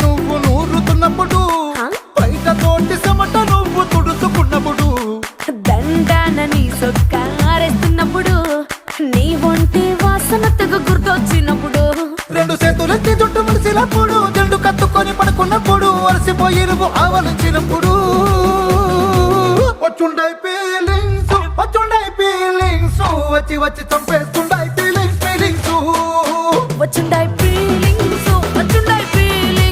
నువ్వు నూరుతున్నప్పుడు, బయట తోటి చెమట నువ్వు తుడుచుకున్నప్పుడు, దండాన నీ సొక్కారేస్తున్నప్పుడు, నీ ఒంటి వాసన తెగ గుర్తొచ్చినప్పుడు, రెండు చేతులెత్తి జుట్టు ముడిసినప్పుడు, జండు కత్తుకొని పడుకున్నప్పుడు, అలసిపోయి నువ్వు ఆవలించినప్పుడు, వచ్చుండై ఫీలింగ్స్ వచ్చి వచ్చి చంపేస్తు